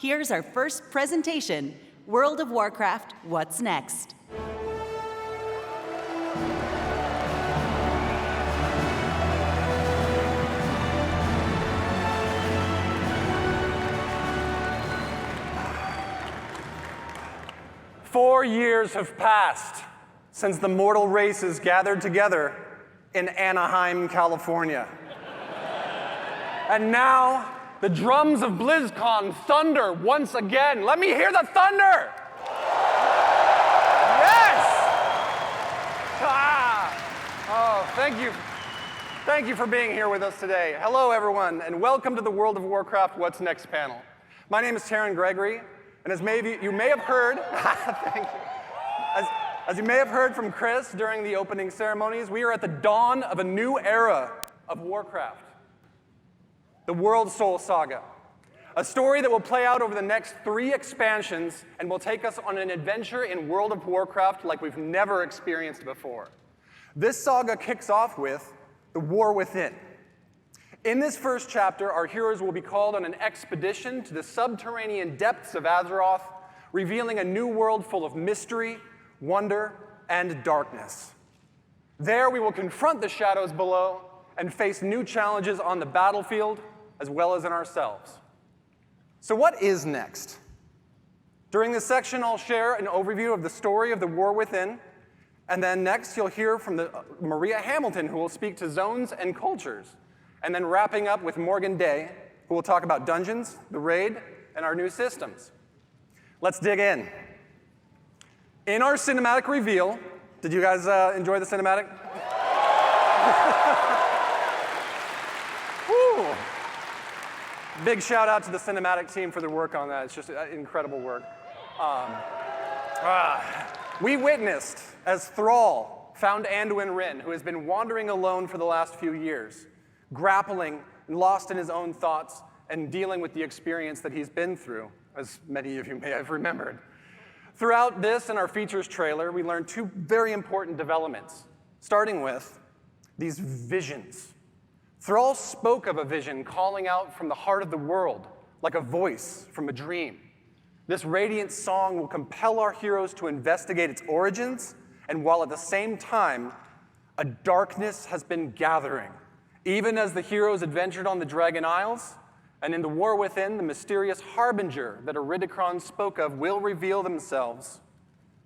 Here's our first presentation, World of Warcraft, What's Next? Four years have passed since the mortal races gathered together in Anaheim, California. And now, the drums of BlizzCon thunder once again. Let me hear the thunder! Yes! Oh, thank you. Thank you for being here with us today. Hello, everyone, and welcome to the World of Warcraft What's Next panel. My name is Taryn Gregory, and as you may have heard, thank you. As you may have heard from Chris during the opening ceremonies, we are at the dawn of a new era of Warcraft. The World Soul Saga, a story that will play out over the next 3 expansions and will take us on an adventure in World of Warcraft like we've never experienced before. This saga kicks off with the War Within. In this first chapter, our heroes will be called on an expedition to the subterranean depths of Azeroth, revealing a new world full of mystery, wonder, and darkness. There we will confront the shadows below and face new challenges on the battlefield as well as in ourselves. So what is next? During this section, I'll share an overview of the story of the War Within, and then next you'll hear from Maria Hamilton, who will speak to zones and cultures, and then wrapping up with Morgan Day, who will talk about dungeons, the raid, and our new systems. Let's dig in. In our cinematic reveal, did you guys enjoy the cinematic? Woo. Big shout out to the cinematic team for their work on that. It's just incredible work. We witnessed as Thrall found Anduin Wrynn, who has been wandering alone for the last few years, grappling and lost in his own thoughts and dealing with the experience that he's been through, as many of you may have remembered. Throughout this and our features trailer, we learned 2 very important developments, starting with these visions. Thrall spoke of a vision calling out from the heart of the world, like a voice from a dream. This radiant song will compel our heroes to investigate its origins, and while at the same time, a darkness has been gathering. Even as the heroes adventured on the Dragon Isles, and in the War Within, the mysterious harbinger that Iridikron spoke of will reveal themselves.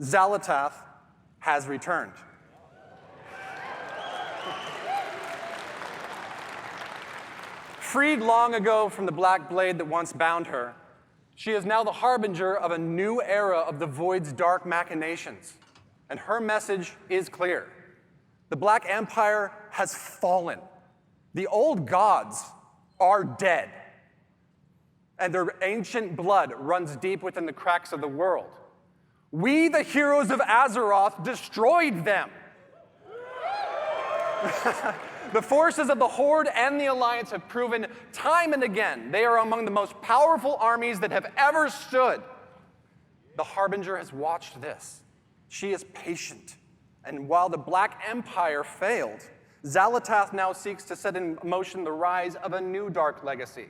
xal'atath has returned. Freed long ago from the black blade that once bound her, she is now the harbinger of a new era of the Void's dark machinations. And her message is clear. The Black Empire has fallen. The old gods are dead. And their ancient blood runs deep within the cracks of the world. We, the heroes of Azeroth, destroyed them. The forces of the Horde and the Alliance have proven time and again they are among the most powerful armies that have ever stood. The Harbinger has watched this. She is patient. And while the Black Empire failed, xal'atath now seeks to set in motion the rise of a new dark legacy,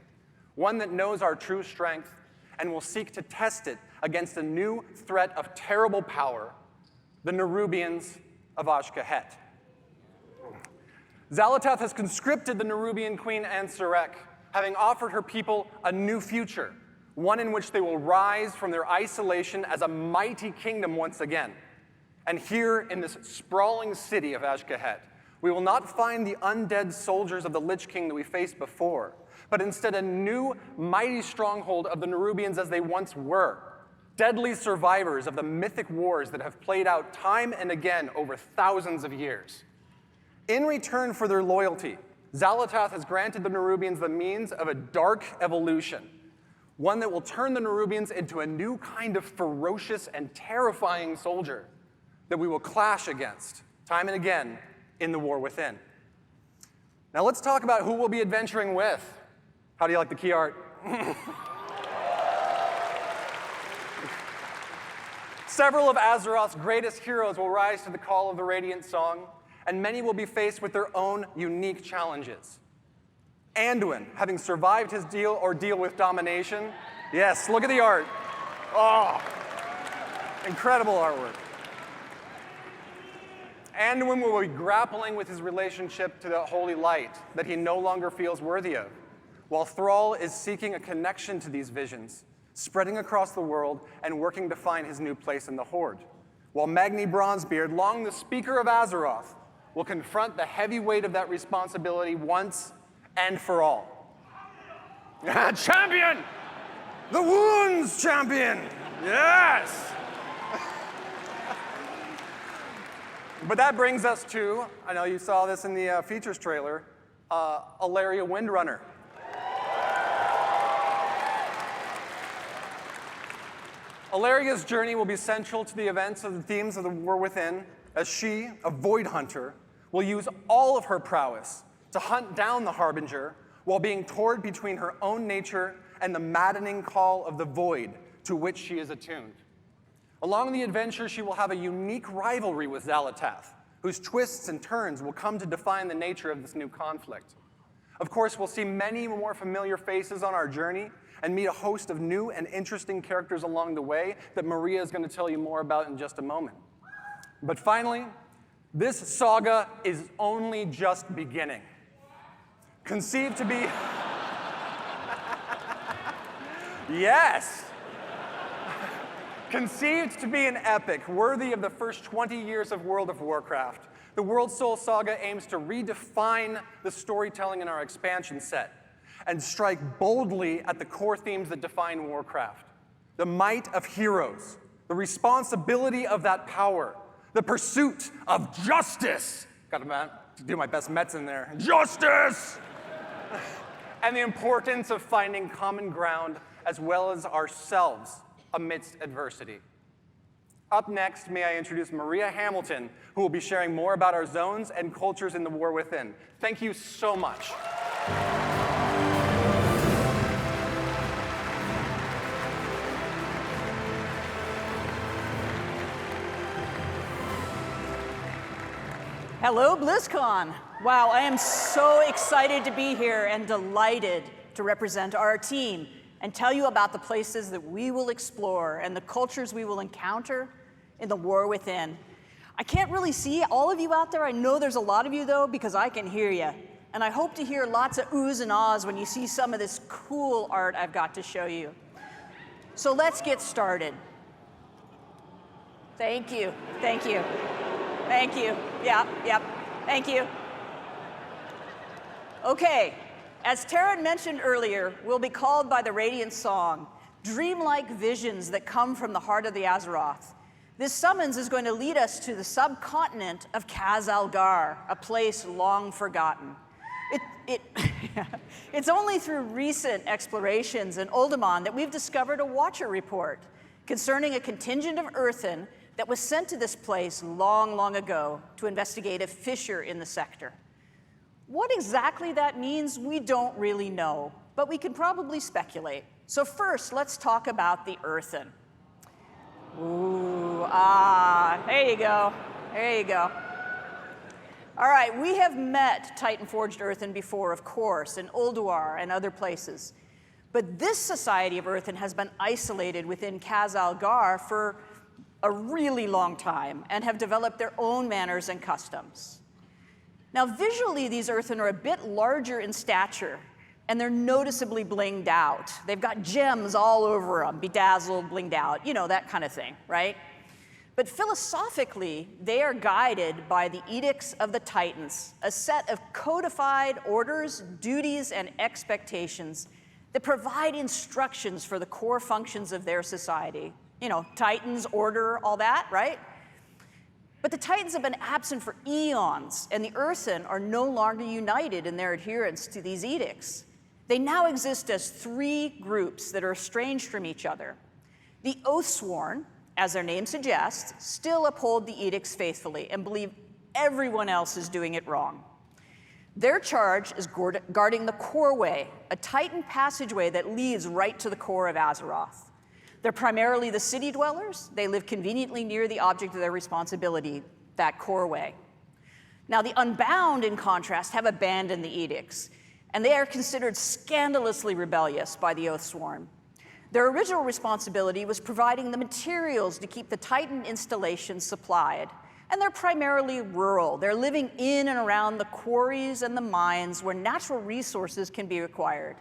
one that knows our true strength and will seek to test it against a new threat of terrible power, the Nerubians of Azj-Kahet. xal'atath has conscripted the Nerubian queen Ansarek, having offered her people a new future, one in which they will rise from their isolation as a mighty kingdom once again. And here in this sprawling city of Azj-Kahet, we will not find the undead soldiers of the Lich King that we faced before, but instead a new, mighty stronghold of the Nerubians as they once were, deadly survivors of the mythic wars that have played out time and again over thousands of years. In return for their loyalty, xal'atath has granted the Nerubians the means of a dark evolution, one that will turn the Nerubians into a new kind of ferocious and terrifying soldier that we will clash against time and again in the War Within. Now let's talk about who we'll be adventuring with. How do you like the key art? Several of Azeroth's greatest heroes will rise to the call of the Radiant Song, and many will be faced with their own unique challenges. Anduin, having survived his ordeal with domination, Yes, look at the art. Oh, incredible artwork. Anduin will be grappling with his relationship to the holy light that he no longer feels worthy of, while Thrall is seeking a connection to these visions, spreading across the world and working to find his new place in the Horde, while Magni Bronzebeard, long the Speaker of Azeroth, will confront the heavy weight of that responsibility once and for all. Champion! The wounds champion! Yes! But that brings us to, I know you saw this in the features trailer, Alaria Windrunner. Alaria's journey will be central to the events of the themes of the War Within, as she, a Void Hunter, will use all of her prowess to hunt down the Harbinger while being torn between her own nature and the maddening call of the Void to which she is attuned. Along the adventure, she will have a unique rivalry with xal'atath, whose twists and turns will come to define the nature of this new conflict. Of course, we'll see many more familiar faces on our journey and meet a host of new and interesting characters along the way that Maria is going to tell you more about in just a moment. But finally, this saga is only just beginning. Conceived to be... Yes! Conceived to be an epic worthy of the first 20 years of World of Warcraft, the World Soul Saga aims to redefine the storytelling in our expansion set and strike boldly at the core themes that define Warcraft. The might of heroes, the responsibility of that power, the pursuit of justice. Got to do my best Mets in there. Justice! And the importance of finding common ground as well as ourselves amidst adversity. Up next, may I introduce Maria Hamilton, who will be sharing more about our zones and cultures in the War Within. Thank you so much. Hello, BlizzCon. Wow, I am so excited to be here and delighted to represent our team and tell you about the places that we will explore and the cultures we will encounter in the War Within. I can't really see all of you out there. I know there's a lot of you, though, because I can hear you. And I hope to hear lots of oohs and ahs when you see some of this cool art I've got to show you. So let's get started. Thank you. Thank you. Thank you. Yep. Thank you. Okay. As Taryn mentioned earlier, we'll be called by the Radiant Song, dreamlike visions that come from the heart of the Azeroth. This summons is going to lead us to the subcontinent of Khazalgar, a place long forgotten. It's only through recent explorations in Uldaman that we've discovered a Watcher report concerning a contingent of Earthen that was sent to this place long, long ago to investigate a fissure in the sector. What exactly that means, we don't really know, but we can probably speculate. So first, let's talk about the Earthen. Ooh, there you go. There you go. All right, we have met Titan-forged Earthen before, of course, in Ulduar and other places. But this society of Earthen has been isolated within Khazalgar for a really long time and have developed their own manners and customs. Now, visually, these Earthen are a bit larger in stature, and they're noticeably blinged out. They've got gems all over them, bedazzled, blinged out, you know, that kind of thing, right? But philosophically, they are guided by the Edicts of the Titans, a set of codified orders, duties, and expectations that provide instructions for the core functions of their society. You know, Titans, order, all that, right? But the Titans have been absent for eons, and the Earthen are no longer united in their adherence to these edicts. They now exist as three groups that are estranged from each other. The Oathsworn, as their name suggests, still uphold the edicts faithfully and believe everyone else is doing it wrong. Their charge is guarding the Core Way, a Titan passageway that leads right to the core of Azeroth. They're primarily the city dwellers. They live conveniently near the object of their responsibility, that Core Way. Now, the Unbound, in contrast, have abandoned the edicts, and they are considered scandalously rebellious by the Oathsworn. Their original responsibility was providing the materials to keep the Titan installation supplied. And they're primarily rural. They're living in and around the quarries and the mines where natural resources can be acquired.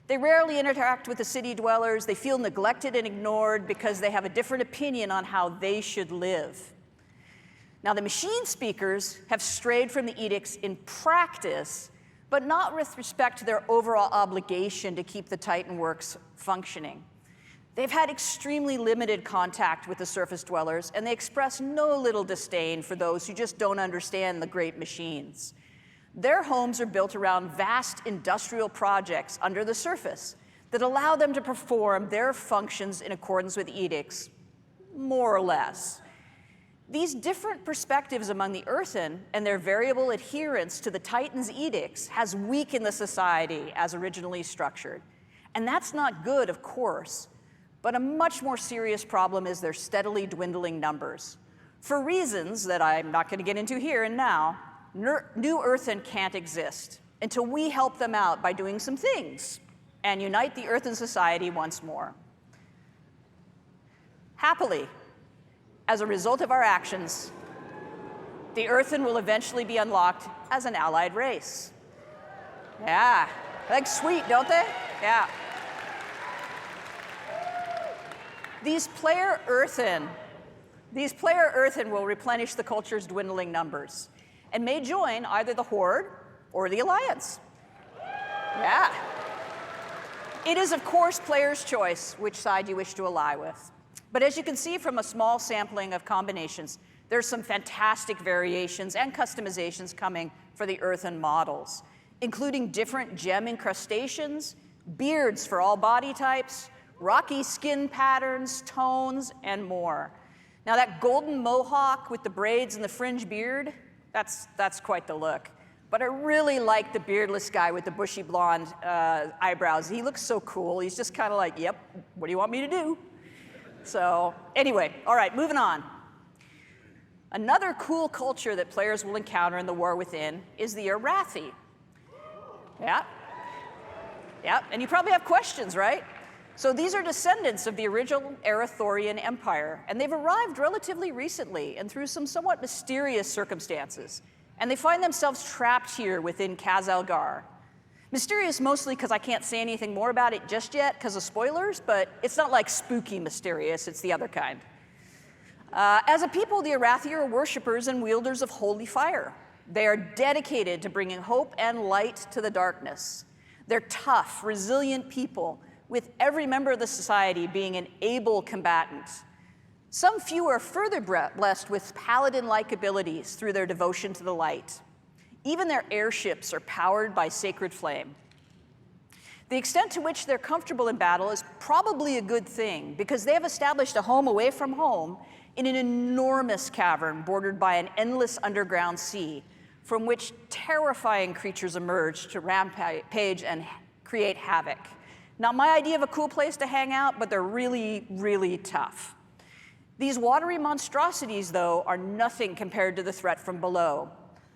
They rarely interact with the city dwellers. They feel neglected and ignored because they have a different opinion on how they should live. Now, the machine speakers have strayed from the edicts in practice, but not with respect to their overall obligation to keep the Titan works functioning. They've had extremely limited contact with the surface dwellers, and they express no little disdain for those who just don't understand the great machines. Their homes are built around vast industrial projects under the surface that allow them to perform their functions in accordance with edicts, more or less. These different perspectives among the Earthen and their variable adherence to the Titan's edicts has weakened the society as originally structured. And that's not good, of course, but a much more serious problem is their steadily dwindling numbers. For reasons that I'm not going to get into here and now, New Earthen can't exist until we help them out by doing some things and unite the Earthen society once more. Happily, as a result of our actions, the Earthen will eventually be unlocked as an allied race. Yeah, like sweet, don't they? Yeah. These player Earthen will replenish the culture's dwindling numbers and may join either the Horde or the Alliance. Yeah. It is, of course, players' choice which side you wish to ally with. But as you can see from a small sampling of combinations, there's some fantastic variations and customizations coming for the Earthen models, including different gem incrustations, beards for all body types, rocky skin patterns, tones, and more. Now that golden mohawk with the braids and the fringe beard, that's quite the look. But I really like the beardless guy with the bushy blonde eyebrows. He looks so cool. He's just kind of like, yep, what do you want me to do? So anyway, all right, moving on. Another cool culture that players will encounter in the War Within is the Arathi. Yeah, and you probably have questions, right? So these are descendants of the original Arathorian Empire, and they've arrived relatively recently and through some somewhat mysterious circumstances. And they find themselves trapped here within Khazalgar. Mysterious mostly because I can't say anything more about it just yet because of spoilers, but it's not like spooky mysterious, it's the other kind. As a people, the Arathi are worshippers and wielders of holy fire. They are dedicated to bringing hope and light to the darkness. They're tough, resilient people, with every member of the society being an able combatant. Some few are further blessed with paladin-like abilities through their devotion to the light. Even their airships are powered by sacred flame. The extent to which they're comfortable in battle is probably a good thing because they have established a home away from home in an enormous cavern bordered by an endless underground sea from which terrifying creatures emerge to rampage and create havoc. Not my idea of a cool place to hang out, but they're really, really tough. These watery monstrosities, though, are nothing compared to the threat from below.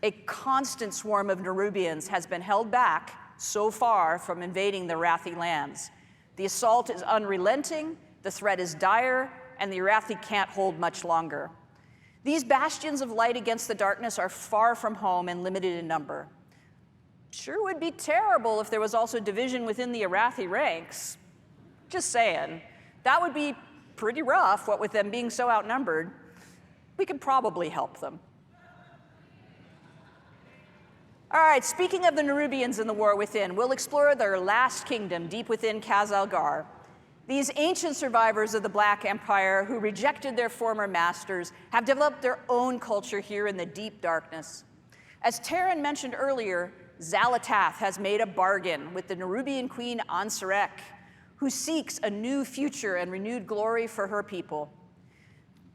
A constant swarm of Nerubians has been held back so far from invading the Arathi lands. The assault is unrelenting, the threat is dire, and the Arathi can't hold much longer. These bastions of light against the darkness are far from home and limited in number. Sure would be terrible if there was also division within the Arathi ranks. Just saying. That would be pretty rough, what with them being so outnumbered. We could probably help them. All right, speaking of the Nerubians in the War Within, we'll explore their last kingdom deep within Khazalgar. These ancient survivors of the Black Empire who rejected their former masters have developed their own culture here in the deep darkness. As Taryn mentioned earlier, xal'atath has made a bargain with the Nerubian queen Ansarek, who seeks a new future and renewed glory for her people.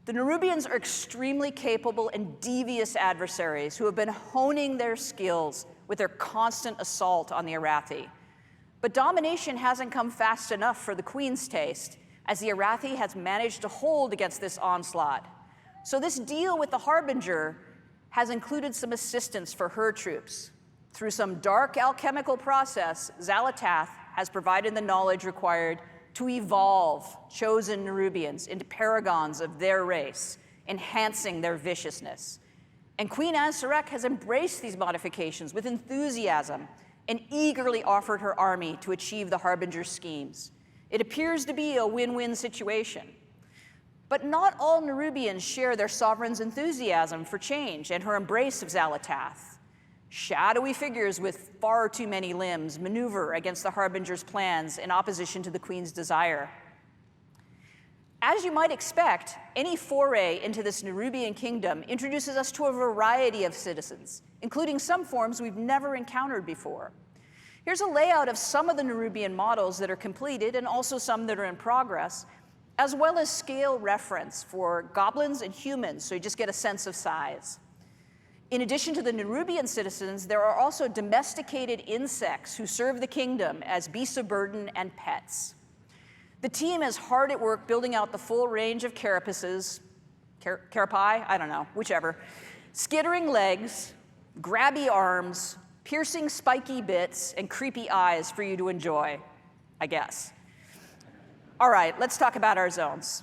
The Nerubians are extremely capable and devious adversaries who have been honing their skills with their constant assault on the Arathi. But domination hasn't come fast enough for the Queen's taste, as the Arathi has managed to hold against this onslaught. So this deal with the Harbinger has included some assistance for her troops. Through some dark alchemical process, xal'atath has provided the knowledge required to evolve chosen Nerubians into paragons of their race, enhancing their viciousness. And Queen Anserek has embraced these modifications with enthusiasm and eagerly offered her army to achieve the Harbinger's schemes. It appears to be a win-win situation. But not all Nerubians share their sovereign's enthusiasm for change and her embrace of xal'atath. Shadowy figures with far too many limbs maneuver against the Harbinger's plans in opposition to the Queen's desire. As you might expect, any foray into this Nerubian kingdom introduces us to a variety of citizens, including some forms we've never encountered before. Here's a layout of some of the Nerubian models that are completed and also some that are in progress, as well as scale reference for goblins and humans, so you just get a sense of size. In addition to the Nerubian citizens, there are also domesticated insects who serve the kingdom as beasts of burden and pets. The team is hard at work building out the full range of carapaces, carapae, I don't know, whichever, skittering legs, grabby arms, piercing spiky bits, and creepy eyes for you to enjoy, I guess. All right, let's talk about our zones.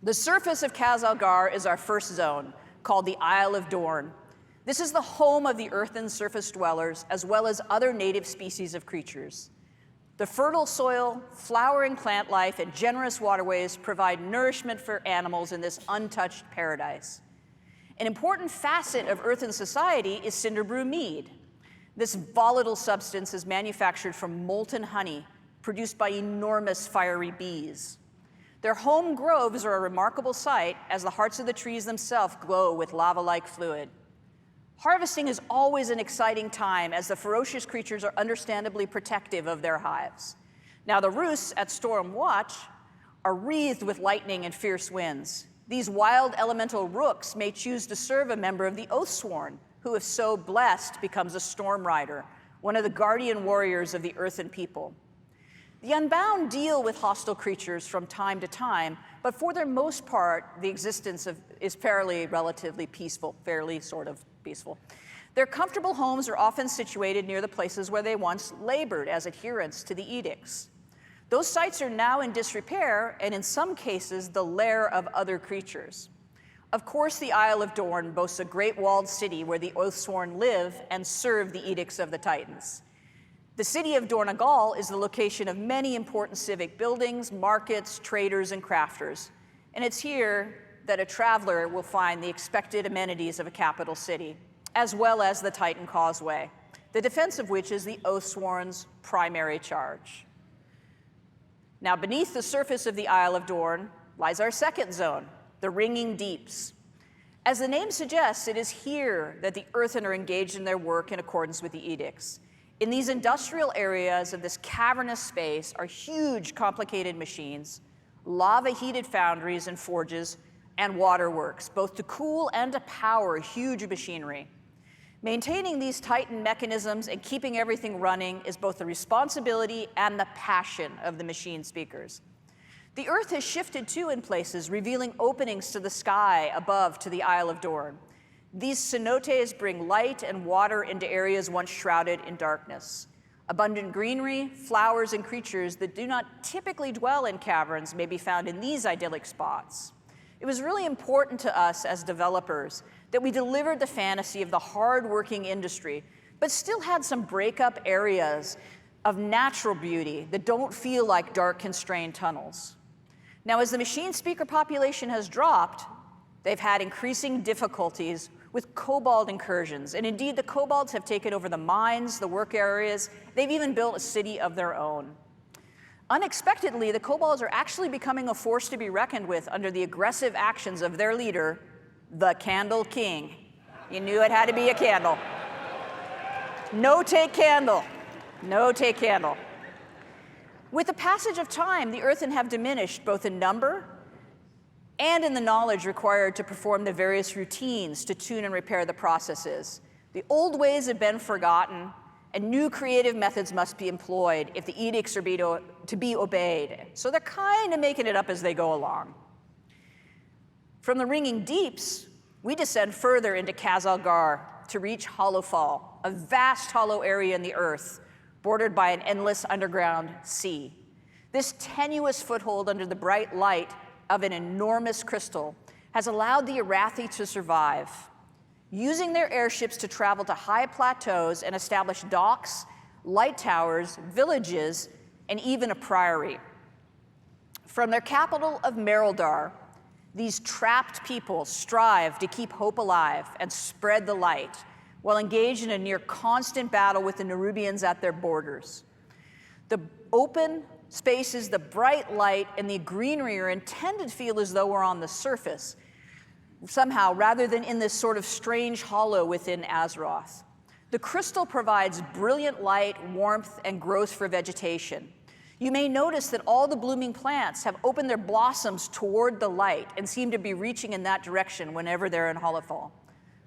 The surface of Khazalgar is our first zone, called the Isle of Dorn. This is the home of the Earthen surface dwellers, as well as other native species of creatures. The fertile soil, flowering plant life, and generous waterways provide nourishment for animals in this untouched paradise. An important facet of Earthen society is Cinderbrew mead. This volatile substance is manufactured from molten honey, produced by enormous fiery bees. Their home groves are a remarkable sight, as the hearts of the trees themselves glow with lava-like fluid. Harvesting is always an exciting time, as the ferocious creatures are understandably protective of their hives. Now, the roosts at Storm Watch are wreathed with lightning and fierce winds. These wild elemental rooks may choose to serve a member of the Oathsworn, who, if so blessed, becomes a Storm Rider, one of the guardian warriors of the Earthen people. The Unbound deal with hostile creatures from time to time, but for their most part, the existence is relatively peaceful, fairly sort of peaceful. Their comfortable homes are often situated near the places where they once labored as adherents to the edicts. Those sites are now in disrepair, and in some cases, the lair of other creatures. Of course, the Isle of Dorn boasts a great walled city where the Oathsworn live and serve the edicts of the Titans. The city of Dornagal is the location of many important civic buildings, markets, traders, and crafters. And it's here that a traveler will find the expected amenities of a capital city, as well as the Titan Causeway, the defense of which is the Oathsworn's primary charge. Now, beneath the surface of the Isle of Dorn lies our second zone, the Ringing Deeps. As the name suggests, it is here that the Earthen are engaged in their work in accordance with the edicts. In these industrial areas of this cavernous space are huge, complicated machines, lava-heated foundries and forges, and waterworks, both to cool and to power huge machinery. Maintaining these Titan mechanisms and keeping everything running is both the responsibility and the passion of the machine speakers. The Earth has shifted too in places, revealing openings to the sky above to the Isle of Dorn. These cenotes bring light and water into areas once shrouded in darkness. Abundant greenery, flowers, and creatures that do not typically dwell in caverns may be found in these idyllic spots. It was really important to us as developers that we delivered the fantasy of the hard-working industry, but still had some break-up areas of natural beauty that don't feel like dark, constrained tunnels. Now, as the machine speaker population has dropped, they've had increasing difficulties with kobold incursions, and indeed the kobolds have taken over the mines, the work areas. They've even built a city of their own. Unexpectedly, the kobolds are actually becoming a force to be reckoned with under the aggressive actions of their leader, the Candle King. You knew it had to be a candle. No take candle. No take candle. With the passage of time, the Earthen have diminished both in number and in the knowledge required to perform the various routines to tune and repair the processes. The old ways have been forgotten, and new creative methods must be employed if the edicts are to be obeyed. So they're kind of making it up as they go along. From the Ringing Deeps, we descend further into Khazalgar to reach Hollowfall, a vast hollow area in the earth bordered by an endless underground sea. This tenuous foothold under the bright light of an enormous crystal has allowed the Arathi to survive, using their airships to travel to high plateaus and establish docks, light towers, villages, and even a priory. From their capital of Merildar, these trapped people strive to keep hope alive and spread the light while engaged in a near constant battle with the Nerubians at their borders. The open spaces, the bright light, and the greenery are intended to feel as though we're on the surface, somehow, rather than in this sort of strange hollow within Azeroth. The crystal provides brilliant light, warmth, and growth for vegetation. You may notice that all the blooming plants have opened their blossoms toward the light and seem to be reaching in that direction whenever they're in Hollowfall.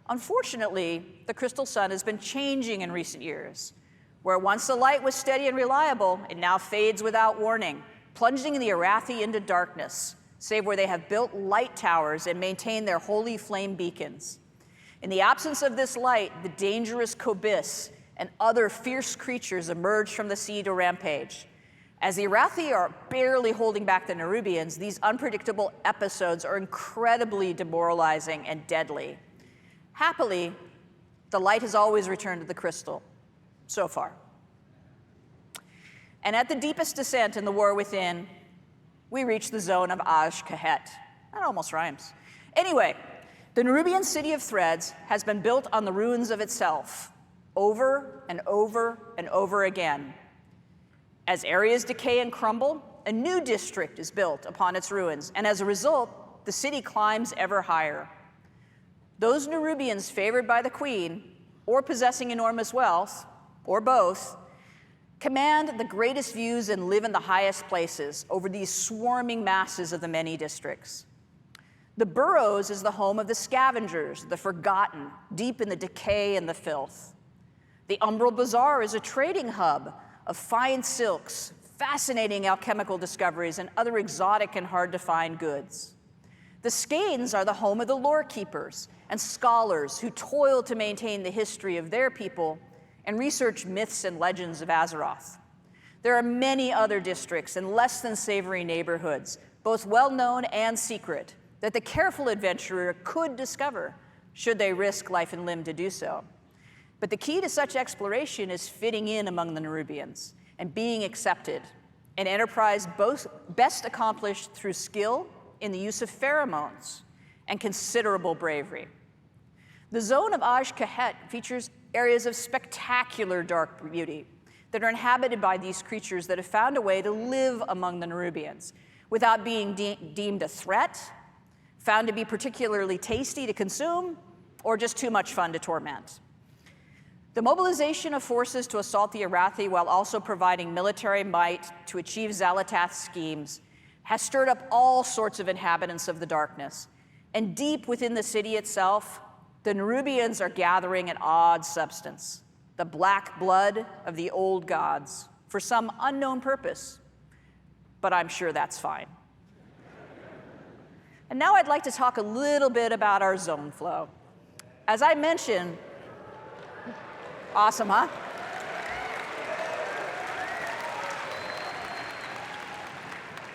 Unfortunately, the crystal sun has been changing in recent years. Where once the light was steady and reliable, it now fades without warning, plunging the Arathi into darkness, save where they have built light towers and maintain their holy flame beacons. In the absence of this light, the dangerous Kobis and other fierce creatures emerge from the sea to rampage. As the Arathi are barely holding back the Nerubians, these unpredictable episodes are incredibly demoralizing and deadly. Happily, the light has always returned to the crystal, so far. And at the deepest descent in the war within, we reach the zone of Azj-Kahet. That almost rhymes. Anyway, the Nerubian city of Threads has been built on the ruins of itself, over and over and over again. As areas decay and crumble, a new district is built upon its ruins, and as a result, the city climbs ever higher. Those Nerubians favored by the queen, or possessing enormous wealth, or both, command the greatest views and live in the highest places over these swarming masses of the many districts. The Burrows is the home of the scavengers, the forgotten, deep in the decay and the filth. The Umbral Bazaar is a trading hub of fine silks, fascinating alchemical discoveries, and other exotic and hard-to-find goods. The Skanes are the home of the lore keepers and scholars who toil to maintain the history of their people and research myths and legends of Azeroth. There are many other districts and less than savory neighborhoods, both well-known and secret, that the careful adventurer could discover, should they risk life and limb to do so. But the key to such exploration is fitting in among the Nerubians and being accepted, an enterprise best accomplished through skill in the use of pheromones and considerable bravery. The zone of Azj-Kahet features areas of spectacular dark beauty that are inhabited by these creatures that have found a way to live among the Nerubians without being deemed a threat, found to be particularly tasty to consume, or just too much fun to torment. The mobilization of forces to assault the Arathi while also providing military might to achieve xal'atath's schemes has stirred up all sorts of inhabitants of the darkness. And deep within the city itself, the Nerubians are gathering an odd substance, the black blood of the old gods, for some unknown purpose. But I'm sure that's fine. And now I'd like to talk a little bit about our zone flow. As I mentioned, awesome, huh?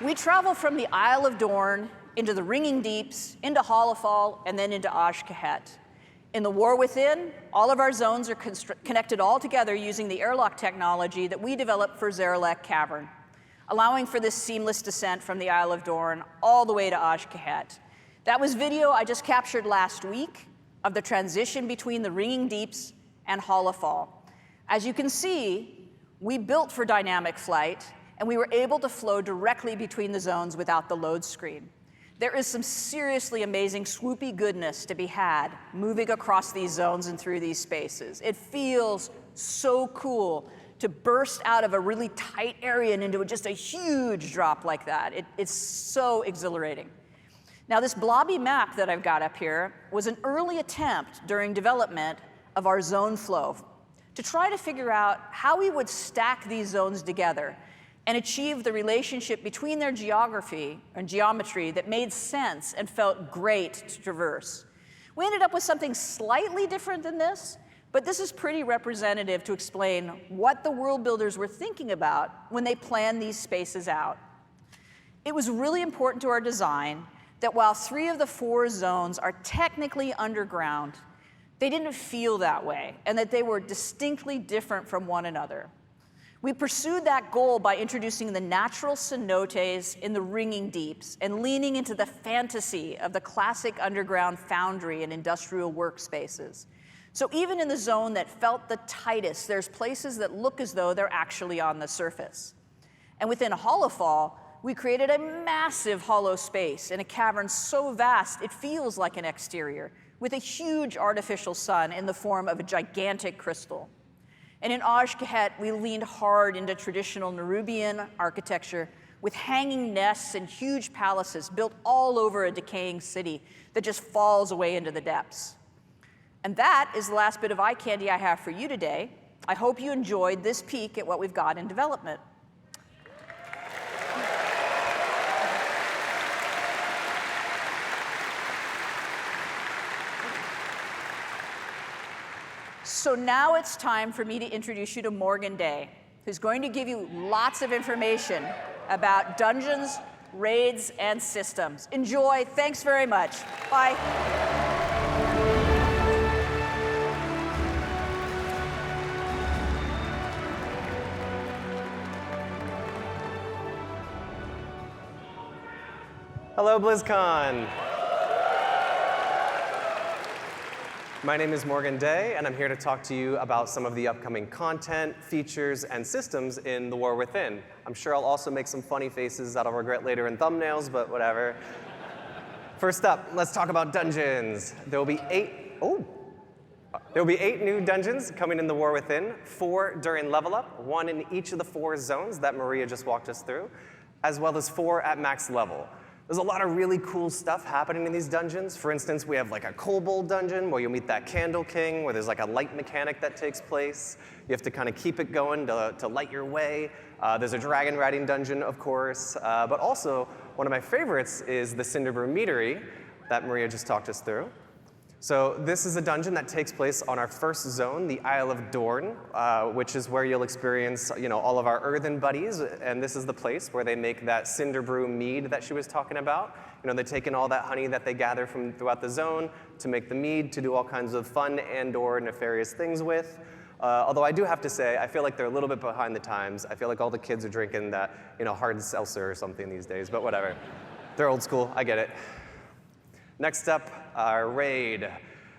We travel from the Isle of Dorn into the Ringing Deeps, into Hollowfall, and then into Azj-Kahet. In the War Within, all of our zones are connected all together using the airlock technology that we developed for Zarelek Cavern, allowing for this seamless descent from the Isle of Dorn all the way to Azj-Kahet. That was video I just captured last week of the transition between the Ringing Deeps and Hollowfall. As you can see, we built for dynamic flight, and we were able to flow directly between the zones without the load screen. There is some seriously amazing swoopy goodness to be had moving across these zones and through these spaces. It feels so cool to burst out of a really tight area and into just a huge drop like that. It's so exhilarating. Now, this blobby map that I've got up here was an early attempt during development of our zone flow to try to figure out how we would stack these zones together and achieve the relationship between their geography and geometry that made sense and felt great to traverse. We ended up with something slightly different than this, but this is pretty representative to explain what the world builders were thinking about when they planned these spaces out. It was really important to our design that while 3 of the 4 zones are technically underground, they didn't feel that way, and that they were distinctly different from one another. We pursued that goal by introducing the natural cenotes in the ringing deeps and leaning into the fantasy of the classic underground foundry and industrial workspaces. So even in the zone that felt the tightest, there's places that look as though they're actually on the surface. And within Hollowfall, we created a massive hollow space in a cavern so vast it feels like an exterior, with a huge artificial sun in the form of a gigantic crystal. And in xal'atath, we leaned hard into traditional Nerubian architecture with hanging nests and huge palaces built all over a decaying city that just falls away into the depths. And that is the last bit of eye candy I have for you today. I hope you enjoyed this peek at what we've got in development. So now it's time for me to introduce you to Morgan Day, who's going to give you lots of information about dungeons, raids, and systems. Enjoy. Thanks very much. Bye. Hello, BlizzCon. My name is Morgan Day, and I'm here to talk to you about some of the upcoming content, features, and systems in The War Within. I'm sure I'll also make some funny faces that I'll regret later in thumbnails, but whatever. First up, let's talk about dungeons. There will be 8 new dungeons coming in The War Within, 4 during level up, 1 in each of the 4 zones that Maria just walked us through, as well as 4 at max level. There's a lot of really cool stuff happening in these dungeons. For instance, we have like a kobold dungeon where you'll meet that Candle King, where there's like a light mechanic that takes place. You have to kind of keep it going to light your way. There's a dragon riding dungeon, of course. But also, one of my favorites is the Cinderbrew Meadery that Maria just talked us through. So this is a dungeon that takes place on our first zone, the Isle of Dorn, which is where you'll experience, all of our Earthen buddies, and this is the place where they make that Cinderbrew mead that she was talking about. They take in all that honey that they gather from throughout the zone to make the mead, to do all kinds of fun and/or nefarious things with. Although I do have to say, I feel like they're a little bit behind the times. I feel like all the kids are drinking that, hard seltzer or something these days, but whatever. They're old school, I get it. Next up, our raid,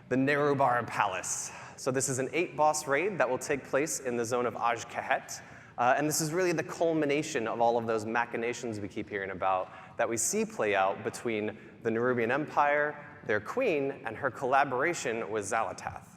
the Nerubian Palace. So this is an 8-boss raid that will take place in the zone of xal'atath. And this is really the culmination of all of those machinations we keep hearing about that we see play out between the Nerubian Empire, their queen, and her collaboration with xal'atath.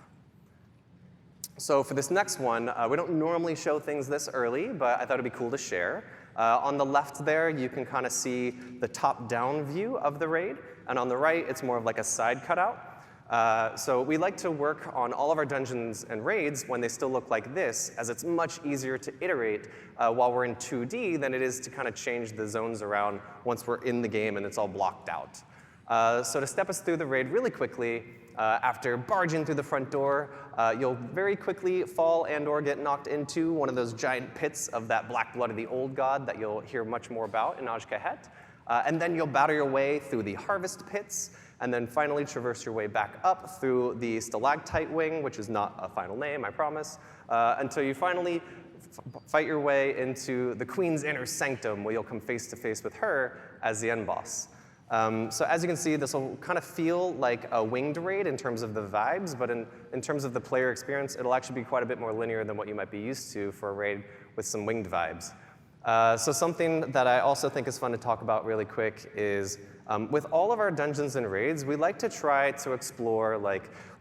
So for this next one, we don't normally show things this early, but I thought it'd be cool to share. On the left there, you can kind of see the top-down view of the raid. And on the right, it's more of like a side cutout. So we like to work on all of our dungeons and raids when they still look like this, as it's much easier to iterate while we're in 2D than it is to kind of change the zones around once we're in the game and it's all blocked out. So to step us through the raid really quickly, after barging through the front door, you'll very quickly fall and/or get knocked into one of those giant pits of that black blood of the old god that you'll hear much more about in xal'atath. And then you'll battle your way through the harvest pits, and then finally traverse your way back up through the stalactite wing, which is not a final name, I promise, until you finally fight your way into the Queen's inner sanctum, where you'll come face to face with her as the end boss. So as you can see, this will kind of feel like a winged raid in terms of the vibes, but in terms of the player experience, it'll actually be quite a bit more linear than what you might be used to for a raid with some winged vibes. So something that I also think is fun to talk about really quick is with all of our dungeons and raids, we like to try to explore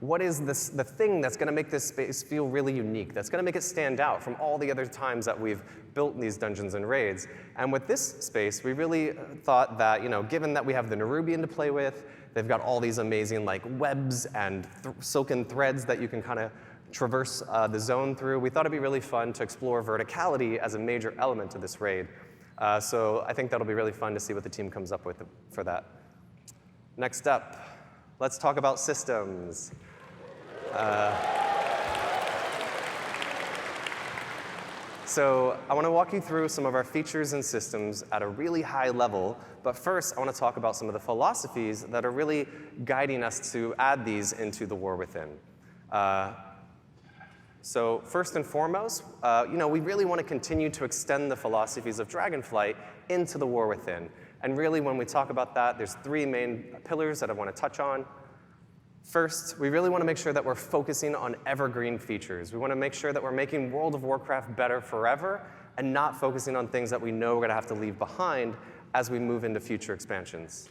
what is the thing that's going to make this space feel really unique, that's going to make it stand out from all the other times that we've built these dungeons and raids. And with this space, we really thought that, given that we have the Nerubian to play with, they've got all these amazing webs and silken threads that you can kind of traverse the zone through. We thought it'd be really fun to explore verticality as a major element to this raid. So I think that'll be really fun to see what the team comes up with for that. Next up, let's talk about systems. So I want to walk you through some of our features and systems at a really high level, but first I want to talk about some of the philosophies that are really guiding us to add these into the War Within. So first and foremost, we really want to continue to extend the philosophies of Dragonflight into the War Within. And really, when we talk about that, there's three main pillars that I want to touch on. First, we really want to make sure that we're focusing on evergreen features. We want to make sure that we're making World of Warcraft better forever and not focusing on things that we know we're going to have to leave behind as we move into future expansions.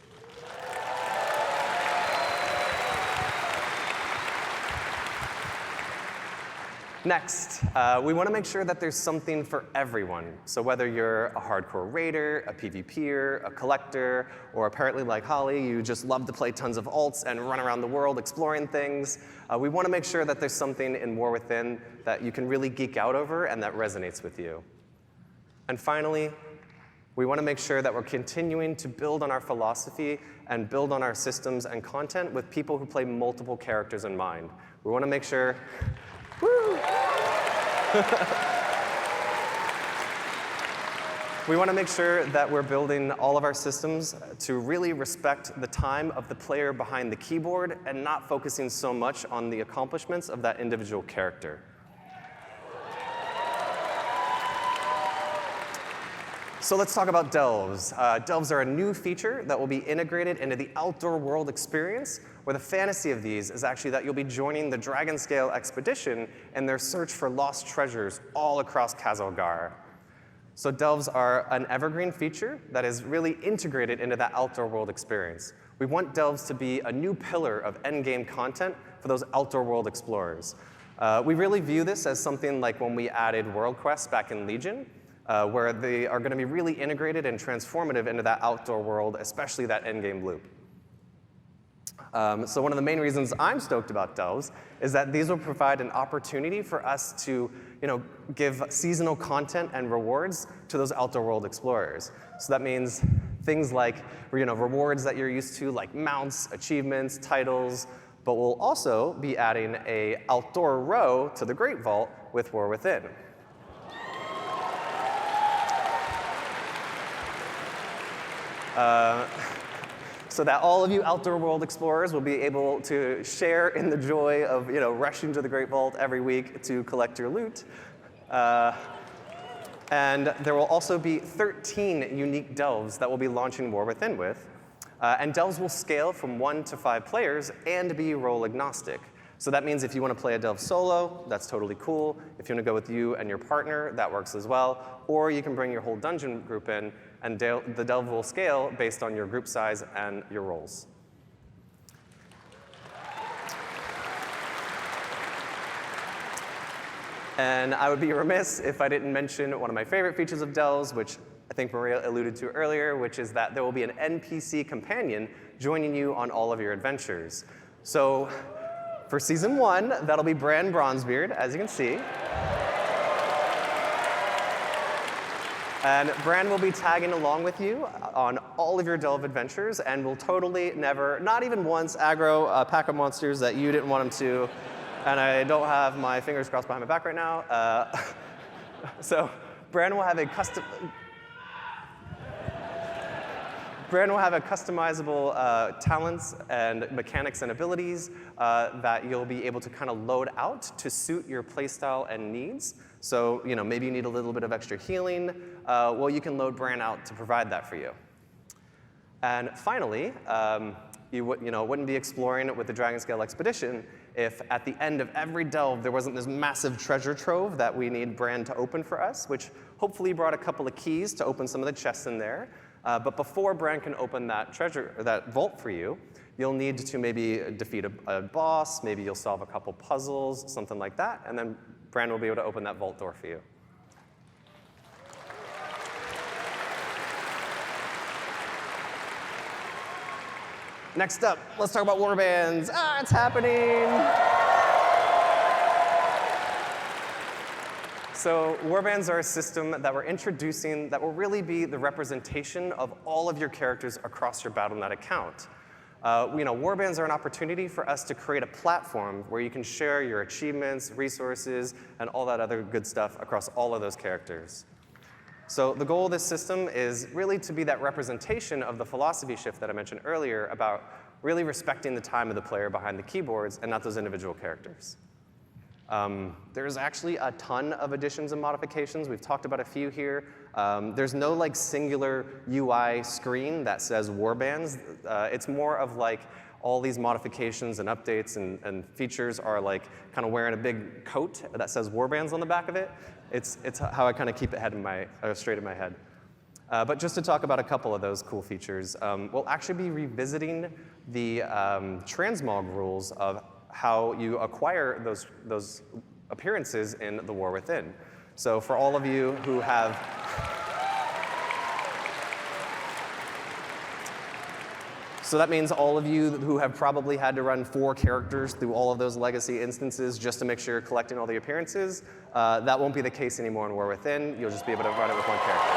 Next, we want to make sure that there's something for everyone. So whether you're a hardcore raider, a PvPer, a collector, or apparently like Holly, you just love to play tons of alts and run around the world exploring things, we want to make sure that there's something in War Within that you can really geek out over and that resonates with you. And finally, we want to make sure that we're continuing to build on our philosophy and build on our systems and content with people who play multiple characters in mind. We want to make sure Woo! We want to make sure that we're building all of our systems to really respect the time of the player behind the keyboard and not focusing so much on the accomplishments of that individual character. So let's talk about delves. Delves are a new feature that will be integrated into the outdoor world experience, where the fantasy of these is actually that you'll be joining the Dragonscale expedition in their search for lost treasures all across Khazalgar. So delves are an evergreen feature that is really integrated into that outdoor world experience. We want delves to be a new pillar of endgame content for those outdoor world explorers. We really view this as something like when we added world quests back in Legion, where they are going to be really integrated and transformative into that outdoor world, especially that endgame loop. So one of the main reasons I'm stoked about delves is that these will provide an opportunity for us to give seasonal content and rewards to those outdoor world explorers. So that means things like rewards that you're used to, like mounts, achievements, titles, but we'll also be adding an outdoor row to the Great Vault with War Within. So that all of you outdoor world explorers will be able to share in the joy of rushing to the Great Vault every week to collect your loot. And there will also be 13 unique delves that we'll be launching War Within with. And delves will scale from 1 to 5 players and be role agnostic. So that means if you want to play a delve solo, that's totally cool. If you want to go with you and your partner, that works as well. Or you can bring your whole dungeon group in, and the delve will scale based on your group size and your roles. And I would be remiss if I didn't mention one of my favorite features of delves, which I think Maria alluded to earlier, which is that there will be an NPC companion joining you on all of your adventures. So for Season 1, that'll be Bran Bronzebeard, as you can see. And Bran will be tagging along with you on all of your delve adventures and will totally never, not even once, aggro a pack of monsters that you didn't want him to. And I don't have my fingers crossed behind my back right now. So Bran will have a customizable talents and mechanics and abilities that you'll be able to kind of load out to suit your playstyle and needs. So maybe you need a little bit of extra healing. Well, you can load Bran out to provide that for you. And finally, you wouldn't be exploring with the Dragonscale expedition if at the end of every delve there wasn't this massive treasure trove that we need Bran to open for us, which hopefully brought a couple of keys to open some of the chests in there. But before Bran can open that vault for you, you'll need to maybe defeat a boss, maybe you'll solve a couple puzzles, something like that, and then Bran will be able to open that vault door for you. Next up, let's talk about Warbands. It's happening! So Warbands are a system that we're introducing that will really be the representation of all of your characters across your BattleNet account. Warbands are an opportunity for us to create a platform where you can share your achievements, resources, and all that other good stuff across all of those characters. So the goal of this system is really to be that representation of the philosophy shift that I mentioned earlier about really respecting the time of the player behind the keyboards and not those individual characters. There's actually a ton of additions and modifications. We've talked about a few here. There's no singular UI screen that says Warbands. It's more of all these modifications and updates and features are kind of wearing a big coat that says Warbands on the back of it. It's how I kind of keep it straight in my head. But just to talk about a couple of those cool features, we'll actually be revisiting the transmog rules of how you acquire those appearances in the War Within. So for all of you who have So that means all of you who have probably had to run 4 characters through all of those legacy instances just to make sure you're collecting all the appearances, that won't be the case anymore in War Within. You'll just be able to run it with 1 character.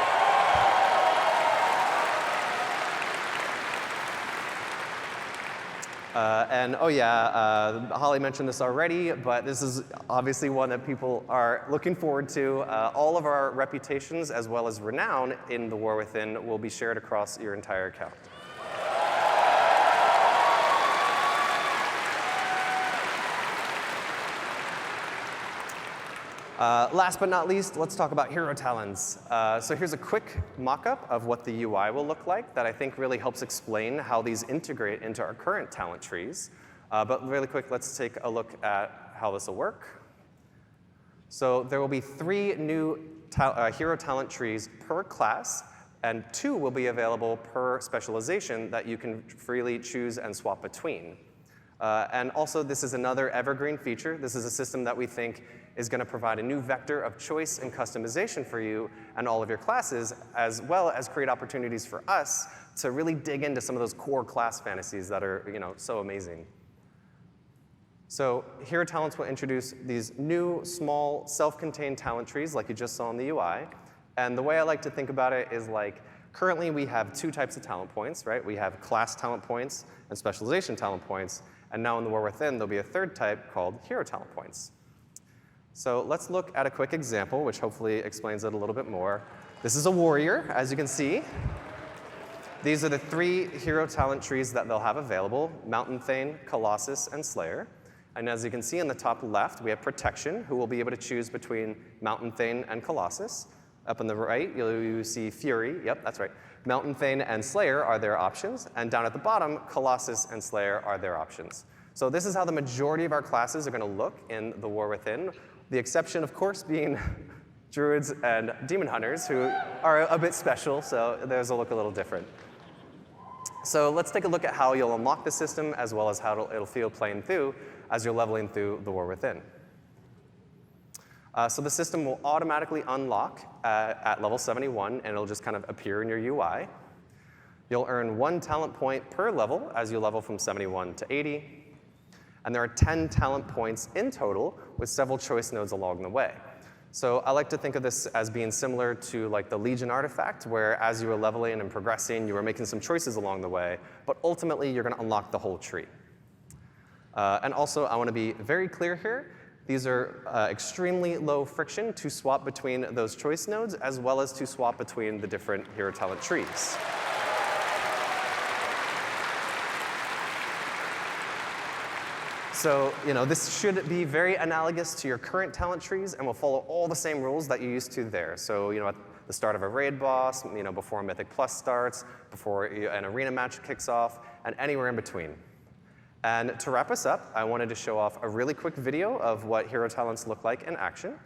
Holly mentioned this already, but this is obviously one that people are looking forward to. All of our reputations as well as renown in the War Within will be shared across your entire account. Last but not least, let's talk about hero talents. So here's a quick mock-up of what the UI will look like that I think really helps explain how these integrate into our current talent trees. But really quick, let's take a look at how this will work. So there will be 3 new hero talent trees per class, and 2 will be available per specialization that you can freely choose and swap between. And also, this is another evergreen feature. This is a system that we think is going to provide a new vector of choice and customization for you and all of your classes, as well as create opportunities for us to really dig into some of those core class fantasies that are so amazing. So hero talents will introduce these new, small, self-contained talent trees like you just saw in the UI. And the way I like to think about it is currently we have 2 types of talent points, right? We have class talent points and specialization talent points. And now in the War Within, there'll be a 3rd type called hero talent points. So let's look at a quick example, which hopefully explains it a little bit more. This is a warrior, as you can see. These are the 3 hero talent trees that they'll have available: Mountain Thane, Colossus, and Slayer. And as you can see in the top left, we have Protection, who will be able to choose between Mountain Thane and Colossus. Up on the right, you see Fury. Yep, that's right. Mountain Thane and Slayer are their options. And down at the bottom, Colossus and Slayer are their options. So this is how the majority of our classes are going to look in the War Within. The exception, of course, being Druids and Demon Hunters, who are a bit special, so theirs will look a little different. So let's take a look at how you'll unlock the system, as well as how it'll feel playing through as you're leveling through the War Within. So the system will automatically unlock at level 71, and it'll just kind of appear in your UI. You'll earn 1 talent point per level as you level from 71 to 80. And there are 10 talent points in total, with several choice nodes along the way. So I like to think of this as being similar to the Legion artifact, where as you were leveling and progressing, you were making some choices along the way, but ultimately you're going to unlock the whole tree. And also, I want to be very clear here. These are extremely low friction to swap between those choice nodes, as well as to swap between the different hero talent trees. So, this should be very analogous to your current talent trees and will follow all the same rules that you used to there. So, at the start of a raid boss, before Mythic Plus starts, before an arena match kicks off, and anywhere in between. And to wrap us up, I wanted to show off a really quick video of what hero talents look like in action.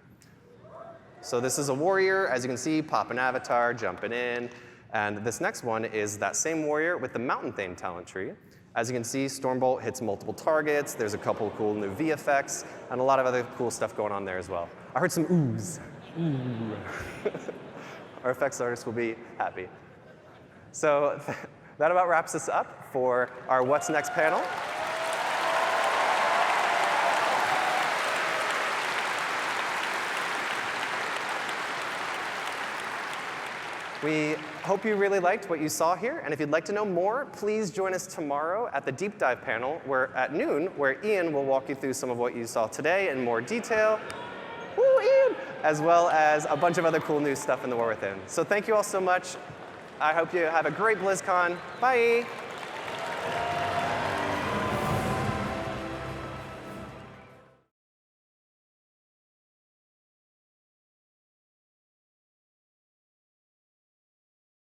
So this is a warrior, as you can see, popping avatar, jumping in. And this next one is that same warrior with the Mountain Thane talent tree. As you can see, Stormbolt hits multiple targets. There's a couple cool new V effects, and a lot of other cool stuff going on there as well. I heard some oohs. Ooh. Our effects artists will be happy. So that about wraps us up for our What's Next panel. We hope you really liked what you saw here, and if you'd like to know more, please join us tomorrow at the deep dive panel at noon, where Ian will walk you through some of what you saw today in more detail. Woo, Ian! As well as a bunch of other cool new stuff in the War Within. So thank you all so much. I hope you have a great BlizzCon. Bye!